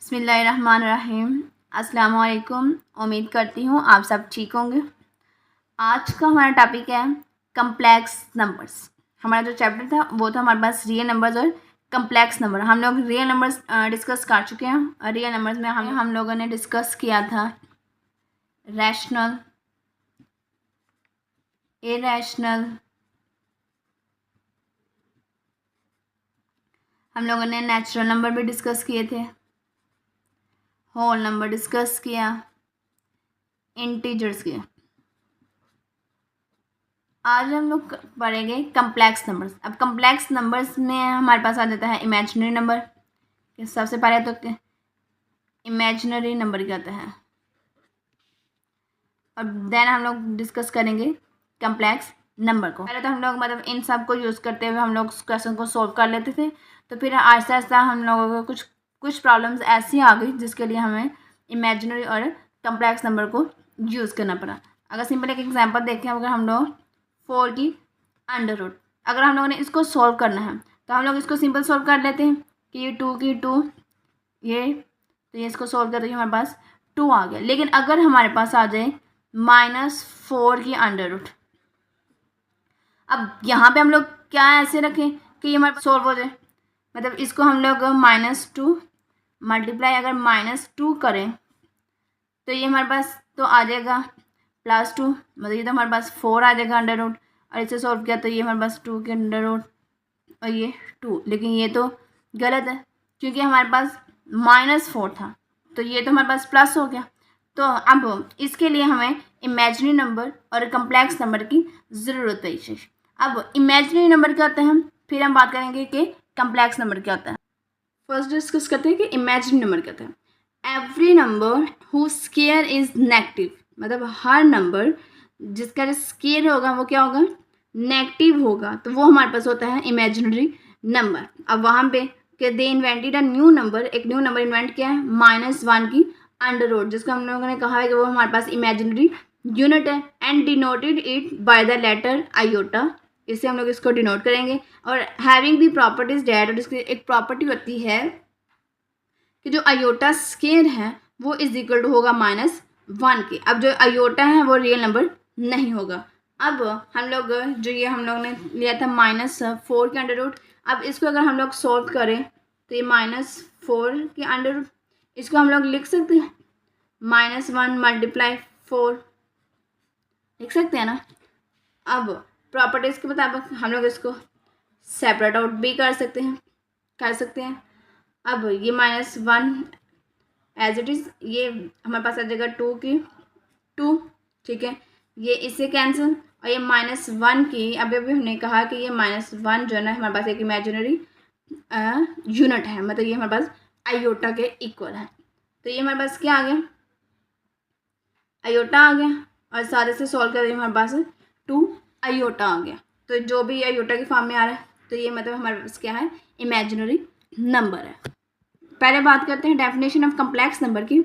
बिस्मिल्लाहिर्रहमानिर्रहीम। अस्सलाम वालेकुम। उम्मीद करती हूँ आप सब ठीक होंगे। आज का हमारा टॉपिक है कम्प्लेक्स नंबर्स। हमारा जो चैप्टर था वो था हमारे पास रियल नंबर्स और कम्प्लेक्स नंबर। हम लोग रियल नंबर्स डिस्कस कर चुके हैं। रियल नंबर्स में हम लोगों ने डिस्कस किया था रैशनल, इरैशनल, हम लोगों ने नेचुरल नंबर भी डिस्कस किए थे, होल नंबर डिस्कस किया, इंटीजर्स किया। आज हम लोग पढ़ेंगे कम्प्लेक्स नंबर्स। अब कम्प्लेक्स नंबर्स में हमारे पास आ जाता है इमेजिनरी नंबर। सबसे पहले तो इमेजिनरी नंबर क्या होता है, और देन हम लोग डिस्कस करेंगे कम्प्लेक्स नंबर को। पहले तो हम लोग मतलब इन सब को यूज़ करते हुए हम लोग क्वेश्चन को सॉल्व कर लेते थे। तो फिर आहिस्ता आहिस्ता हम लोगों को कुछ प्रॉब्लम्स ऐसी आ गई जिसके लिए हमें इमेजिनरी और कम्प्लेक्स नंबर को यूज़ करना पड़ा। अगर सिंपल एक एग्जांपल देखें, अगर हम लोग 4 की अंडर रूट, अगर हम लोगों ने इसको सॉल्व करना है तो हम लोग इसको सिंपल सॉल्व कर लेते हैं कि ये 2 की 2, तो ये इसको सॉल्व करते हमारे पास 2 आ गया। लेकिन अगर हमारे पास आ जाए -4 की अंडर रूट, अब यहाँ पे हम लोग क्या ऐसे रखें कि ये हमारे पास सॉल्व हो जाए। मतलब इसको हम लोग -2 मल्टीप्लाई अगर -2 करें तो ये हमारे पास तो आ जाएगा +2, मतलब ये तो हमारे पास 4 आ जाएगा अंडर रूट। और इसे सॉल्व किया तो ये हमारे पास 2 के अंडर रूट और ये 2। लेकिन ये तो गलत है क्योंकि हमारे पास -4 था, तो ये तो हमारे पास प्लस हो गया। तो अब इसके लिए हमें इमेजिनरी नंबर और कम्प्लेक्स नंबर की ज़रूरत है। अब इमेजिनरी नंबर क्या होता है, फिर हम बात करेंगे कि कम्प्लेक्स नंबर क्या होता है। फर्स्ट डिस्कस करते हैं कि इमेजिनरी नंबर क्या होता है। Every number who square is negative, मतलब हर नंबर जिसका जो स्केयर होगा वो क्या होगा, नेगेटिव होगा, तो वो हमारे पास होता है इमेजिनरी नंबर। अब वहाँ पे कि दे इन्वेंटेड अ न्यू नंबर, एक न्यू नंबर इन्वेंट किया है -1 की अंडर रूट, जिसको हम लोगों ने कहा है कि वो हमारे पास इमेजिनरी यूनिट है, and denoted it by the letter iota, इससे हम लोग इसको डिनोट करेंगे। और हैविंग द प्रॉपर्टीज डैट, और इसकी एक प्रॉपर्टी होती है कि जो आयोटा स्केयर है वो इज इक्वल टू होगा -1 के। अब जो आयोटा है वो रियल नंबर नहीं होगा। अब हम लोग जो ये हम लोग ने लिया था -4 के अंडर रूट, अब इसको अगर हम लोग सॉल्व करें तो ये -4 के अंडर रूट, इसको हम लोग लिख सकते हैं -1 मल्टीप्लाई 4, लिख सकते हैं ना। अब प्रॉपर्टीज़ के मुताबिक हम लोग इसको सेपरेट आउट भी कर सकते हैं। अब ये -1 एज इट इज़, ये हमारे पास आ जाएगा 2 की 2, ठीक है। ये इससे कैंसिल, और ये -1 की, अभी हमने कहा कि ये -1 जो है ना हमारे पास एक इमेजिनरी यूनिट है, मतलब ये हमारे पास आयोटा के इक्वल है। तो ये हमारे पास क्या आ गया, आयोटा आ गया, और सारे से सॉल्व कर हमारे पास 2 आयोटा आ गया। तो जो भी आयोटा की फॉर्म में आ रहा है तो ये मतलब हमारे पास क्या है, इमेजिनरी नंबर है। पहले बात करते हैं डेफिनेशन ऑफ कम्प्लेक्स नंबर की।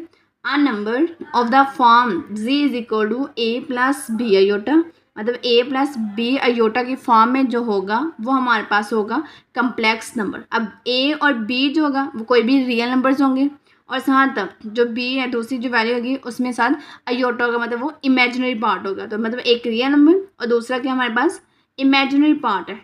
A number of the form z is equal to a plus b iota, मतलब a प्लस बी आयोटा की फॉर्म में जो होगा वो हमारे पास होगा कम्प्लेक्स नंबर। अब a और b जो होगा वो कोई भी रियल नंबर्स होंगे, और साथ जो b है दूसरी जो वैल्यू होगी उसमें साथ आयोटा होगा, मतलब वो इमेजिनरी पार्ट होगा। तो मतलब एक रियल नंबर और दूसरा क्या हमारे पास इमेजिनरी पार्ट है।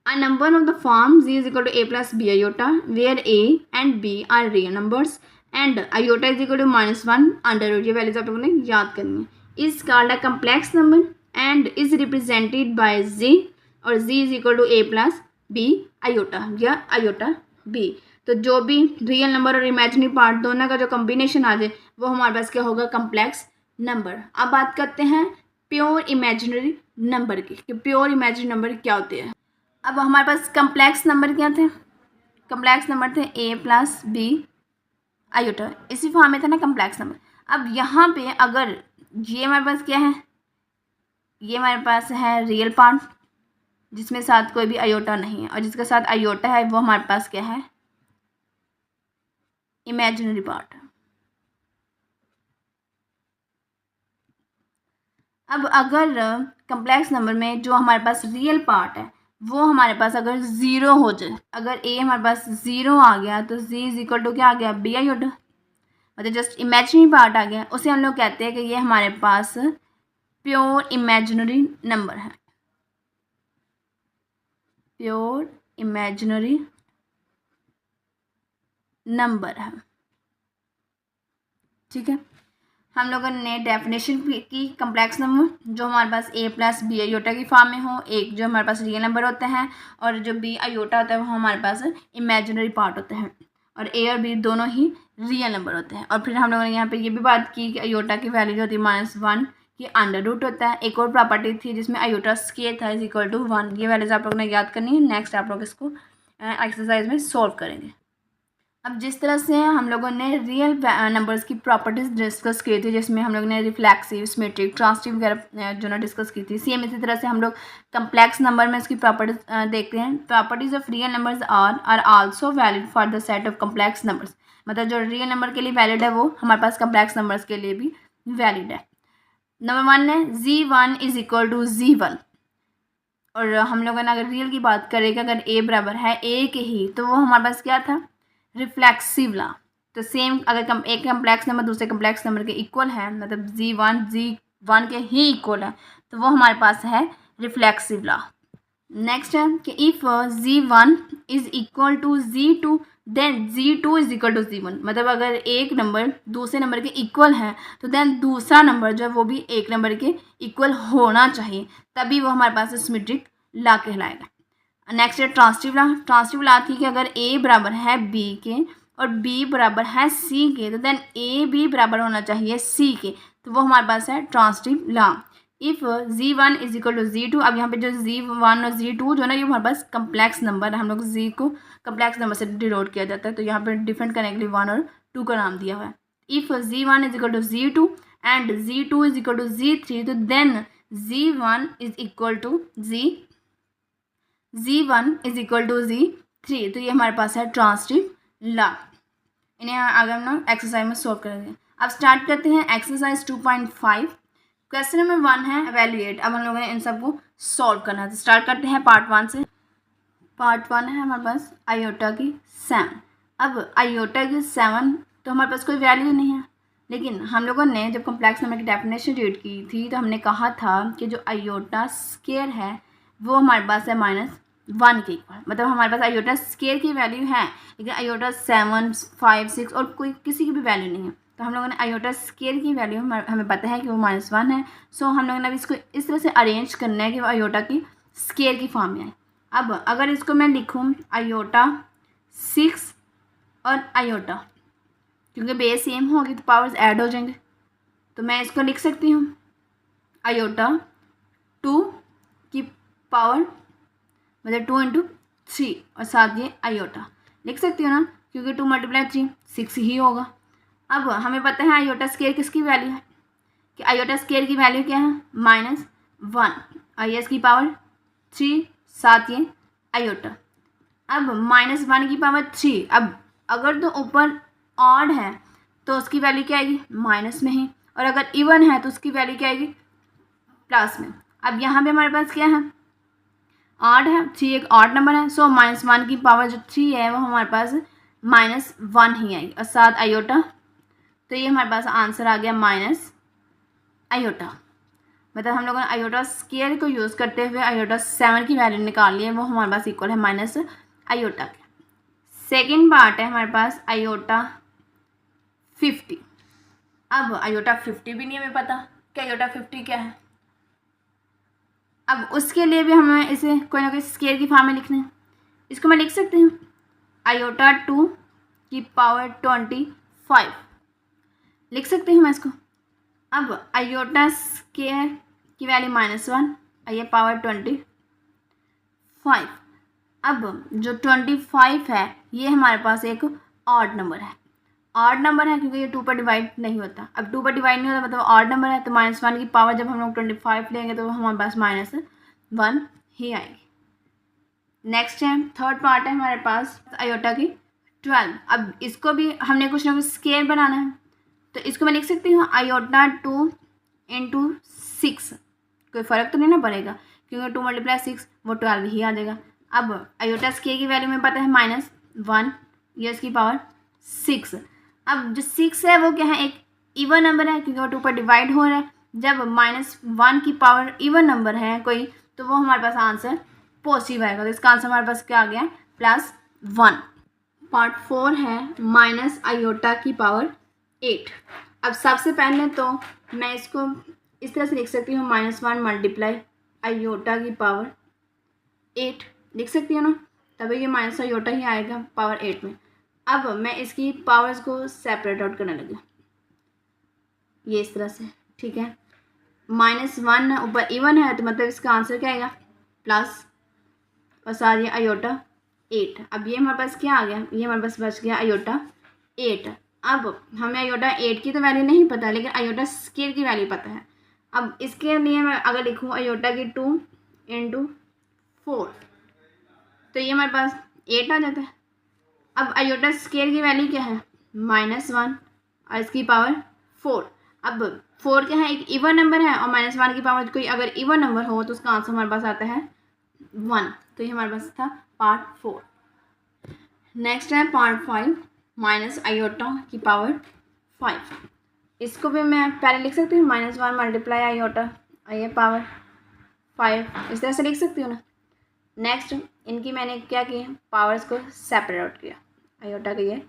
A number of the form z is equal to a plus b iota, where a and b are real numbers and iota is equal to -1 under root, ये values आप लोगों ने याद करनी है। is called a complex number and is represented by z, और z is equal to a plus b iota या iota b। तो जो भी रियल नंबर और इमेजिनरी पार्ट दोनों का जो कॉम्बिनेशन आ जाए वो हमारे पास क्या होगा, कम्प्लेक्स नंबर। अब बात करते हैं प्योर इमेजिनरी नंबर की, कि प्योर इमेजिनरी नंबर क्या होते हैं। अब हमारे पास कम्प्लेक्स नंबर क्या थे, कम्प्लेक्स नंबर थे a प्लस बी आयोटा, इसी फॉर्म में था ना कम्प्लेक्स नंबर। अब यहाँ पे अगर ये हमारे पास क्या है, ये हमारे पास है रियल पार्ट जिसमें साथ कोई भी आयोटा नहीं है, और जिसके साथ आयोटा है वो हमारे पास क्या है, इमेजिनरी पार्ट। अब अगर कम्प्लेक्स नंबर में जो हमारे पास रियल पार्ट है वो हमारे पास अगर ज़ीरो हो जाए, अगर ए हमारे पास ज़ीरो आ गया तो जी इज इक्वल टू क्या आ गया, बी आयोटा, मतलब जस्ट इमेजिनरी पार्ट आ गया, उसे हम लोग कहते हैं कि ये हमारे पास प्योर इमेजिनरी नंबर है, प्योर इमेजिनरी नंबर है। ठीक है, हम लोगों ने डेफिनेशन की कम्प्लेक्स नंबर जो हमारे पास ए प्लस बी आयोटा की फॉर्म में हो, एक जो हमारे पास रियल नंबर होते हैं और जो बी आयोटा होता है वो हमारे पास इमेजिनरी पार्ट होते हैं, और ए और बी दोनों ही रियल नंबर होते हैं। और फिर हम लोगों ने यहाँ पे ये भी बात की कि आयोटा की वैल्यू जो होती है -1 की अंडर रूट होता है। एक और प्रॉपर्टी थी जिसमें आयोटा स्क्वायर था इज इक्वल टू 1। ये वैल्यूज आप लोगों ने याद करनी है, नेक्स्ट आप लोग इसको एक्सरसाइज में सॉल्व करेंगे। अब जिस तरह से हम लोगों ने रियल नंबर्स की प्रॉपर्टीज डिस्कस की थी, जिसमें हम लोगों ने रिफ्लेक्सिव, सिमेट्रिक, ट्रांसिटिव वगैरह जो ना डिस्कस की थी, सेम इसी तरह से हम लोग कम्प्लेक्स नंबर में इसकी प्रॉपर्टीज देखते हैं। Properties of real numbers are also valid for the set of complex numbers, मतलब जो रियल नंबर के लिए वैलिड है वो हमारे पास कम्प्लेक्स नंबर्स के लिए भी वैलिड है। नंबर 1 है Z1 is equal to Z1, और हम लोगों ने अगर रियल की बात करें कि अगर ए बराबर है ए के ही, तो वो हमारे पास क्या था, रिफ्लेक्सिव ला। तो सेम अगर एक कम्प्लेक्स नंबर दूसरे कम्प्लेक्स नंबर के इक्वल है, मतलब Z1 के ही इक्वल है, तो वो हमारे पास है रिफ्लेक्सिव ला। नेक्स्ट है कि if Z1 is equal to Z2 then Z2 is equal to Z1, मतलब अगर एक नंबर दूसरे नंबर के इक्वल है तो देन दूसरा नंबर जो है वो भी एक नंबर के इक्वल होना चाहिए, तभी वो हमारे पास सिमेट्रिक ला कहलाएगा। नेक्स्ट है ट्रांसिटिव ला। ट्रांसिटिव ला थी कि अगर ए बराबर है बी के और बी बराबर है सी के, तो देन ए भी बराबर होना चाहिए सी के, तो वो हमारे पास है transitive law. If Z1 is equal to Z2, अब यहाँ पे जो Z1 और Z2 जो ना ये हमारे पास कम्प्लेक्स नंबर है, हम लोग Z को कम्प्लेक्स नंबर से डिनोट किया जाता है, तो यहाँ पे डिफरेंट करने के लिए 1 और 2 का नाम दिया हुआ है। If Z1 is equal to Z2 and Z2 is equal to Z3, तो then Z1 is equal to Z1 is equal to Z3, तो ये हमारे पास है ट्रांसिटिव ला। इन्हें आगे हम लोग एक्सरसाइज में सॉल्व करेंगे। अब स्टार्ट करते हैं एक्सरसाइज 2.5। क्वेश्चन नंबर 1 है एवेल्युएट। अब हम लोगों ने इन सबको सॉल्व करना है, तो स्टार्ट करते हैं पार्ट 1 से। पार्ट 1 है हमारे पास आयोटा की 7। अब आयोटा की 7 तो हमारे पास कोई वैल्यू नहीं है, लेकिन हम लोगों ने जब कम्प्लेक्स नंबर की डेफिनेशन रीड की थी तो हमने कहा था कि जो आयोटा स्क्वायर है वो हमारे पास है -1 के इक्वल, मतलब हमारे पास आयोटा स्क्वायर की वैल्यू है लेकिन आयोटा 7, 5, 6 और कोई किसी की भी वैल्यू नहीं है। तो हम लोगों ने आयोटा स्क्वायर की वैल्यू हमें पता है कि वो -1 है। सो हम लोगों ने अभी इसको इस तरह से अरेंज करना है कि वो आयोटा की स्क्वायर की फॉर्म में आए। अब अगर इसको मैं लिखूँ आयोटा 6 और आयोटा, क्योंकि बेस सेम होगी तो पावर्स ऐड हो जाएंगे, तो मैं इसको लिख सकती हूँ आयोटा 2 की पावर, मतलब 2 × 3 और साथ ये आयोटा लिख सकती हूँ ना, क्योंकि 2 × 3 6 ही होगा। अब हमें पता है आयोटा स्क्वायर किसकी वैल्यू है, कि आयोटा स्क्वायर की वैल्यू क्या है -1 और ये इसकी पावर 3 साथ ये आयोटा। अब -1 की पावर 3, अब अगर तो ऊपर ऑड है तो उसकी वैल्यू क्या आएगी माइनस में ही, और अगर इवन है तो उसकी वैल्यू क्या आएगी प्लस में। अब यहाँ पे हमारे पास क्या है ऑड है, 3 एक ऑड नंबर है, सो -1 की पावर जो 3 है वो हमारे पास -1 ही आएगी और साथ आयोटा, तो ये हमारे पास आंसर आ गया माइनस आयोटा। मतलब हम लोगों ने आयोटा स्क्वायर को यूज़ करते हुए आयोटा 7 की वैल्यू निकाल ली है, वो हमारे पास इक्वल है माइनस आयोटा के। सेकेंड पार्ट है हमारे पास आयोटा 50। अब आयोटा 50 भी नहीं हमें पता कि आयोटा 50 क्या है। अब उसके लिए भी हमें इसे कोई ना कोई स्क्वायर की फॉर्म में लिखना है। इसको मैं लिख सकती हूँ आयोटा 2 की पावर 25 लिख सकती हूँ मैं इसको। अब आयोटा स्क्वायर की वैल्यू -1 और ये पावर 25। अब जो 25 है ये हमारे पास एक ऑड नंबर है, ऑड नंबर है क्योंकि ये 2 पर डिवाइड नहीं होता। अब 2 पर डिवाइड नहीं होता मतलब ऑड नंबर है, तो -1 की पावर जब हम लोग 25 लेंगे तो हमारे पास -1 ही आएगी। नेक्स्ट है थर्ड पार्ट है हमारे पास आयोटा की 12। अब इसको भी हमने कुछ ना कुछ स्क्वायर बनाना है, तो इसको मैं लिख सकती हूँ आयोटा 2 × 6। कोई फ़र्क तो नहीं ना पड़ेगा, क्योंकि 2 × 6 वो 12 ही आ जाएगा। अब आयोटा स्केयर की वैल्यू में पता है -1, ये इसकी पावर 6। अब जो 6 है वो क्या है, एक इवन नंबर है क्योंकि वो 2 पर डिवाइड हो रहा है। जब -1 की पावर इवन नंबर है कोई, तो वो हमारे पास आंसर पॉजिटिव आएगा। तो इसका आंसर हमारे पास क्या आ गया, +1। पार्ट 4 है माइनस आयोटा की पावर 8। अब सबसे पहले तो मैं इसको इस तरह से लिख सकती हूँ, -1 मल्टीप्लाई आयोटा की पावर 8 लिख सकती हूँ ना, तभी ये माइनस आयोटा ही आएगा पावर 8 में। अब मैं इसकी पावर्स को सेपरेट आउट करने लगी, ये इस तरह से, ठीक है। -1 ऊपर इवन है तो मतलब इसका आंसर क्या आएगा, प्लस और साथ ये आयोटा 8। अब ये हमारे पास क्या आ गया, ये हमारे पास बच गया आयोटा 8। अब हमें आयोटा 8 की तो वैल्यू नहीं पता, लेकिन आयोटा स्केयर की वैल्यू पता है। अब इसके लिए मैं अगर लिखूँ आयोटा की 2 × 4 तो ये हमारे पास 8 आ जाता है। अब आयोटा स्केयर की वैल्यू क्या है, -1 और इसकी पावर 4। अब 4 क्या है, एक इवन नंबर है और -1 की पावर कोई अगर इवन नंबर हो तो उसका आंसर हमारे पास आता है 1। तो ये हमारे पास था पार्ट 4। नेक्स्ट है पार्ट 5 माइनस आयोटा की पावर 5। इसको भी मैं पहले लिख सकती हूँ -1 मल्टीप्लाई आयोटा और ये पावर 5, इस तरह से लिख सकती हूँ ना। नेक्स्ट इनकी मैंने क्या किया, पावर्स को सेपरेट आउट किया, आयोटा के ये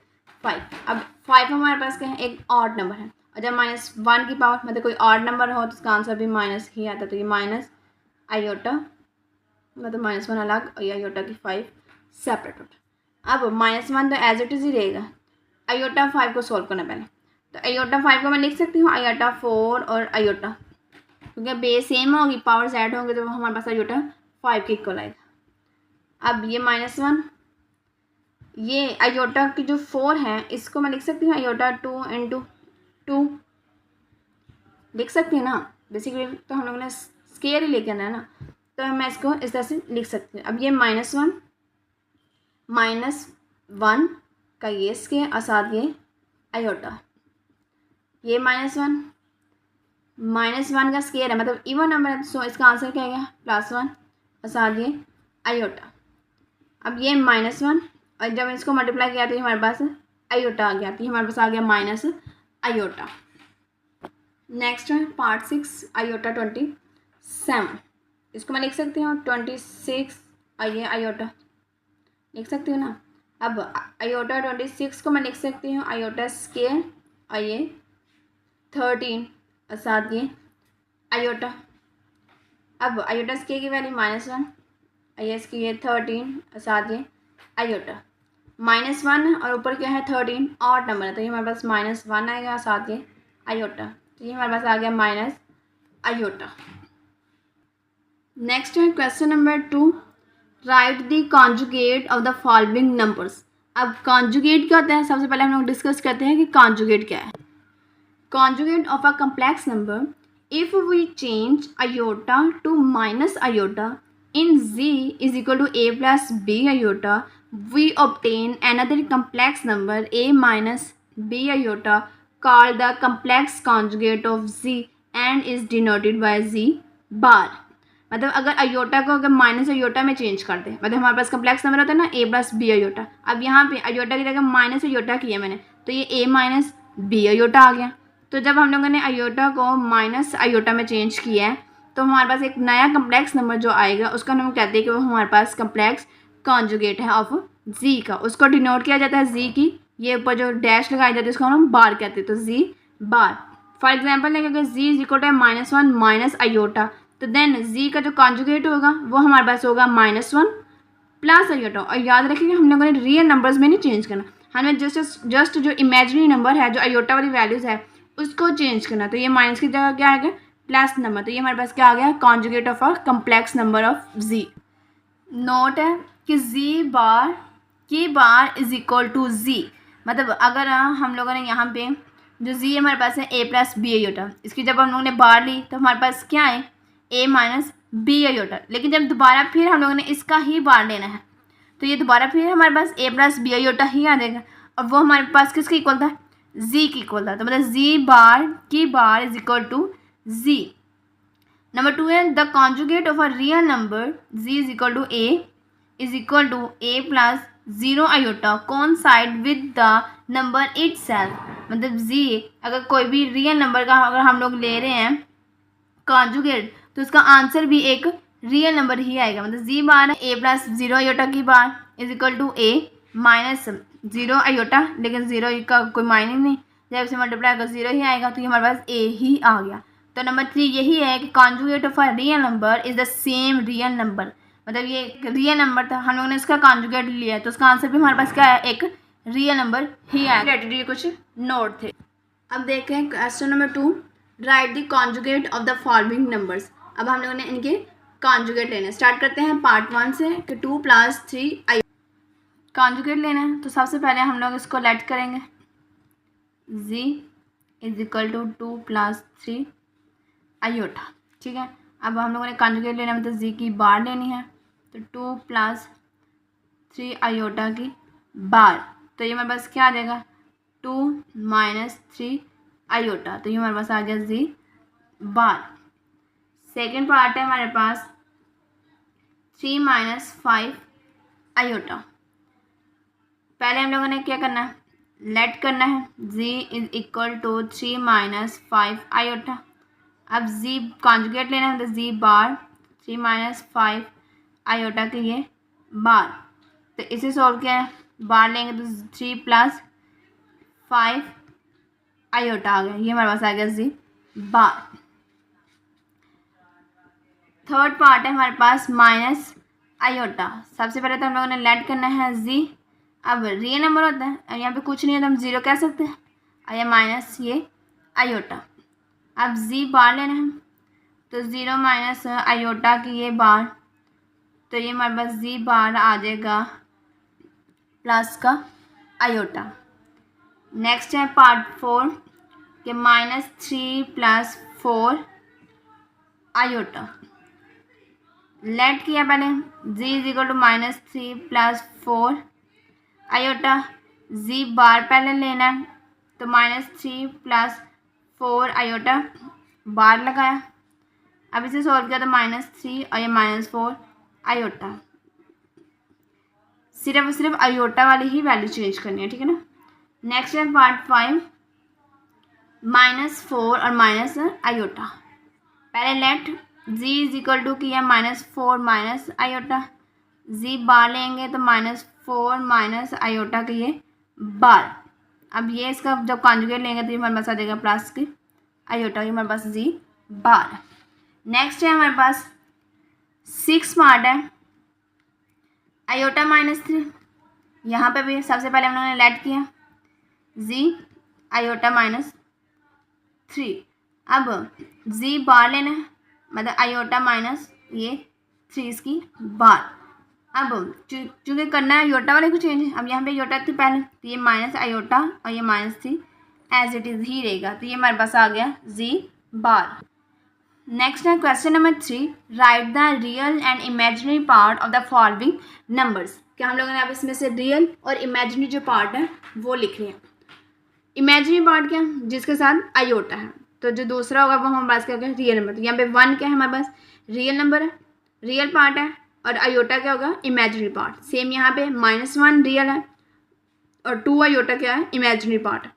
5। अब 5 हमारे पास क्या है, एक ऑड नंबर है, और जब -1 की पावर मतलब कोई ऑड नंबर हो तो उसका आंसर भी माइनस ही आता है। तो ये माइनस आयोटा मतलब -1 अलग और ये आयोटा की 5 सेपरेट आउट। अब -1 तो एज इट इज़ ही रहेगा। आयोटा 5 को सॉल्व करना पहले, तो आयोटा 5 को मैं लिख सकती हूँ आयोटा 4 और आयोटा, क्योंकि बेस सेम होगी, पावर्स ऐड होंगे तो हमारे पास आयोटा 5 के इक्वल आएगा। अब ये -1, ये आयोटा की जो 4 है इसको मैं लिख सकती हूँ आयोटा 2 × 2 लिख सकती हूँ ना। बेसिकली तो हम लोगों ने स्केयर ही लेके आना है ना, तो मैं इसको इस तरह से लिख सकती हूँ। अब ये -1 का ये स्केयर और साथ ये आयोटा, ये -1 का स्केयर है मतलब इवन नंबर है, सो इसका आंसर क्या आएगा, +1 और साथ ये आयोटा। अब ये -1 और जब इसको मल्टीप्लाई किया तो हमारे पास आयोटा आ गया, तो हमारे पास आ गया माइनस आयोटा। नेक्स्ट है पार्ट 6 आयोटा 27। इसको मैं लिख सकती हूँ 26 और ये आयोटा लिख सकती हूँ ना। अब आयोटा 26 को मैं लिख सकती हूँ आयोटा स्केयर और ये 13 और साथ ये आयोटा। अब आयोटा स्केयर की वैल्यू -1 और ये इसकी ये 13 और साथ ये आयोटा। -1 और ऊपर क्या है 13 ऑड नंबर है, तो ये हमारे पास -1 आएगा साथ ये आयोटा, तो ये हमारे पास आ गया माइनस आयोटा। नेक्स्ट है question number 2, right the conjugate of the following numbers. अब कॉन्जुगेट क्या होता है, सबसे पहले हम लोग डिस्कस करते हैं कि कॉन्जुगेट क्या है। Conjugate of a complex number, if we change iota to minus iota in z is equal to a plus b iota, we obtain another complex number a minus b iota called the complex conjugate of z and is denoted by z bar। मतलब अगर iota को अगर minus iota में change कर दे, मतलब हमारे पास complex number होता है ना a प्लस बी आयोटा। अब यहाँ पे आयोटा की जगह माइनस आयोटा किया मैंने, तो ये a माइनस बी आयोटा आ गया। तो जब हम लोगों ने आयोटा को माइनस आयोटा में चेंज किया है तो हमारे पास एक नया कम्प्लेक्स नंबर जो आएगा उसका हम कहते हैं कि वो हमारे पास कम्प्लेक्स कॉन्जुगेट है ऑफ जी का। उसको डिनोट किया जाता है जी की, ये ऊपर जो डैश लगाई जाती है उसको हम बार कहते हैं, तो जी बार। फॉर एग्जाम्पल अगर z is equal to -1 minus iota, तो देन जी का जो कॉन्जुगेट होगा वो हमारे पास होगा -1 प्लस आयोटा। और याद रखिएगा हम लोगों ने रियल नंबर्स में नहीं चेंज करना, हमें जस्ट जो इमेजिनरी नंबर है जो आयोटा वाली वैल्यूज़ है उसको चेंज करना। तो ये माइनस की जगह क्या आएगा, प्लस नंबर, तो ये हमारे पास क्या आ गया, conjugate of a complex number of z. Note है कि जी बार की bar is equal to z, मतलब अगर हम लोगों ने यहाँ पे जो जी हमारे पास है a प्लस बी आयोटा, इसकी जब हम लोगों ने बार ली तो हमारे पास क्या है a माइनस बी आयोटा। लेकिन जब दोबारा फिर हम लोगों ने इसका ही बार लेना है तो ये दोबारा फिर हमारे पास a प्लस बी आयोटा ही आ जाएगा, और वो हमारे पास किसके इक्वल था, जी की इक्वल था। तो मतलब जी बार की bar is equal to z. Number 2 है the conjugate of a real number z is equal to a plus 0 iota coincide with the number itself. मतलब z अगर कोई भी रियल नंबर का अगर हम लोग ले रहे हैं कॉन्जुगेट तो उसका आंसर भी एक रियल नंबर ही आएगा। मतलब z bar a plus 0 iota की bar is equal to a minus 0 iota, लेकिन 0 का कोई मायने नहीं, जब इसे मल्टीप्लाई अगर 0 ही आएगा तो ये हमारे पास a ही आ गया। तो नंबर 3 यही है कि conjugate of a real number is the same real number. मतलब ये रियल नंबर था, हम लोगों ने इसका कॉन्जुगेट लिया है तो उसका आंसर भी हमारे पास क्या है, एक रियल नंबर ही आया। ये कुछ नोट थे। अब देखते हैं question number 2, right the conjugate of the following numbers. अब हम लोगों ने इनके कॉन्जुगेट लेने स्टार्ट करते हैं पार्ट 1 से कि 2 प्लस 3 आई कॉन्जुगेट लेना है। तो सबसे पहले हम लोग इसको लेट करेंगे z is equal to 2 plus 3 iota. ठीक है, अब हम लोगों ने कॉन्जुगेट लेना मतलब z की बार लेनी है, तो 2 प्लस 3 आयोटा की बार, तो ये हमारे पास क्या आ जाएगा 2 माइनस 3 आयोटा, तो ये हमारे पास आ गया z बार। सेकेंड पार्ट है हमारे पास 3 माइनस 5 आयोटा। पहले हम लोगों ने क्या करना है, लेट करना है z is equal to 3 minus 5 iota. अब z कॉन्जुगेट लेना है तो z बार 3 माइनस 5 आयोटा के ये बार, तो इसे सॉल्व किया है, बार लेंगे तो 3 प्लस 5 आयोटा आ गया, ये हमारे पास आ गया z बार। थर्ड पार्ट है हमारे पास माइनस आयोटा। सबसे पहले तो हम लोगों ने लेट करना है z, अब रियल नंबर होता है, अब यहाँ पे कुछ नहीं है तो हम 0 कह सकते हैं, और यह माइनस ये आयोटा। अब z बार लेना है तो 0 माइनस आयोटा की ये बार, तो ये हमारे पास z बार आ जाएगा प्लस का आयोटा। नेक्स्ट है पार्ट 4 के माइनस 3 प्लस 4 आयोटा। लेट किया पहले z is equal to minus 3 plus 4 iota, z bar पहले लेना है तो माइनस 3 प्लस 4 आयोटा बार लगाया। अब इसे सॉल्व किया तो माइनस 3 और ये माइनस 4 आयोटा, सिर्फ आयोटा वाली ही वैल्यू चेंज करनी है, ठीक है ना। नेक्स्ट है पार्ट 5 माइनस 4 और माइनस आयोटा। पहले let z is equal to किया minus 4 minus iota, z bar लेंगे तो माइनस 4 माइनस आयोटा के ये बार। अब ये इसका जब कॉन्जुगेट लेंगे तो ये हमारे पास आ जाएगा प्लस के आयोटा, ये हमारे पास z बार। नेक्स्ट है हमारे पास 6 पार्ट है आयोटा माइनस 3। यहाँ पे भी सबसे पहले हम लोगों ने लेट किया z आयोटा माइनस 3। अब z बार लेना है मतलब आयोटा माइनस ये 3 इसकी बार। अब चूँकि करना है आयोटा वाले को चेंज, अब यहाँ पे आयोटा थी पहले तो ये माइनस आयोटा और ये माइनस 3 एज इट इज़ ही रहेगा, तो ये हमारे पास आ गया z बार। नेक्स्ट है question number 3, right the real and imaginary part of the following numbers. क्या हम लोगों ने अब इसमें से रियल और इमेजिनरी जो पार्ट है वो लिख रहे हैं। इमेजिनरी पार्ट क्या है, जिसके साथ आयोटा है, तो जो दूसरा होगा वो हमारे पास क्या होगा रियल नंबर। तो यहाँ पे 1 क्या है हमारे पास रियल नंबर है, रियल पार्ट है, और आयोटा क्या होगा इमेजिनरी पार्ट। सेम यहाँ पे -1 रियल है और 2 आयोटा क्या है इमेजिनरी पार्ट है।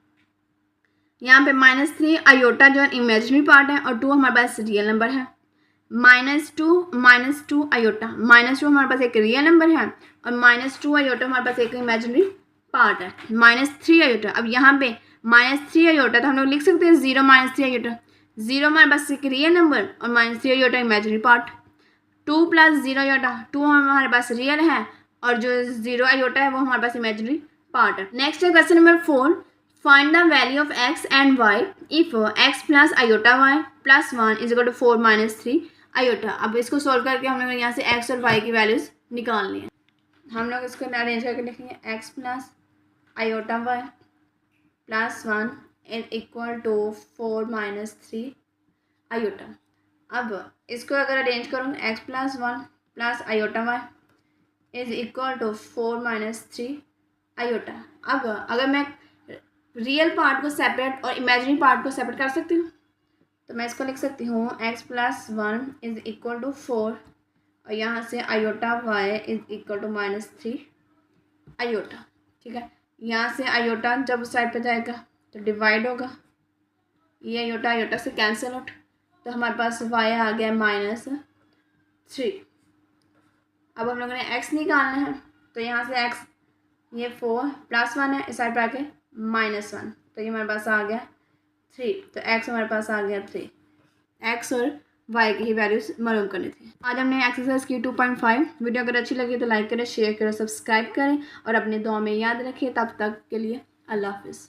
यहाँ पे -3 आयोटा जो है इमेजिनरी पार्ट है और 2 हमारे पास रियल नंबर है। -2 आयोटा, -2 हमारे पास एक रियल नंबर है और -2 आयोटा हमारे पास एक इमेजिनरी पार्ट है। -3 आयोटा, अब यहाँ पे -3 आयोटा तो हम लोग लिख सकते हैं 0 -3 आयोटा, 0 हमारे पास एक रियल नंबर और -3 iota imaginary part. 2 plus 0 iota, 2 हमारे पास रियल है और जो 0 आयोटा है वो हमारे पास इमेजिनरी पार्ट है। नेक्स्ट है question number 4, find the value of x and y if x plus iota y plus 1 is equal to 4 minus 3 iota. अब इसको सोल्व करके हम लोग यहाँ से x और y की वैल्यूज निकालनी है। हम लोग इसको अरेंज करके लिखेंगे x plus iota y plus 1 is equal to 4 minus 3 iota. अब इसको अगर अरेंज करूँ x plus 1 plus iota y is equal to 4 minus 3 iota. अब अगर मैं रियल पार्ट को सेपरेट और इमेजिनरी पार्ट को सेपरेट कर सकती हूँ, तो मैं इसको लिख सकती हूँ x plus 1 is equal to 4 और यहाँ से iota y is equal to -3 iota. ठीक है, यहाँ से आयोटा जब उस साइड पे जाएगा तो डिवाइड होगा, ये आयोटा आयोटा से कैंसिल आउट, तो हमारे पास y आ गया -3। अब हम लोगों ने x निकालना है, तो यहाँ से x ये 4 प्लस 1 है, इस साइड पर आके -1, तो ये हमारे पास आ गया 3, तो x हमारे पास आ गया 3। x और y की ही वैल्यूज मालूम करनी थी। आज हमने एक्सरसाइज की 2.5। वीडियो अगर अच्छी लगी तो लाइक करें, शेयर करें, सब्सक्राइब करें और अपने दुआ में याद रखिए। तब तक के लिए अल्लाह हाफिज़।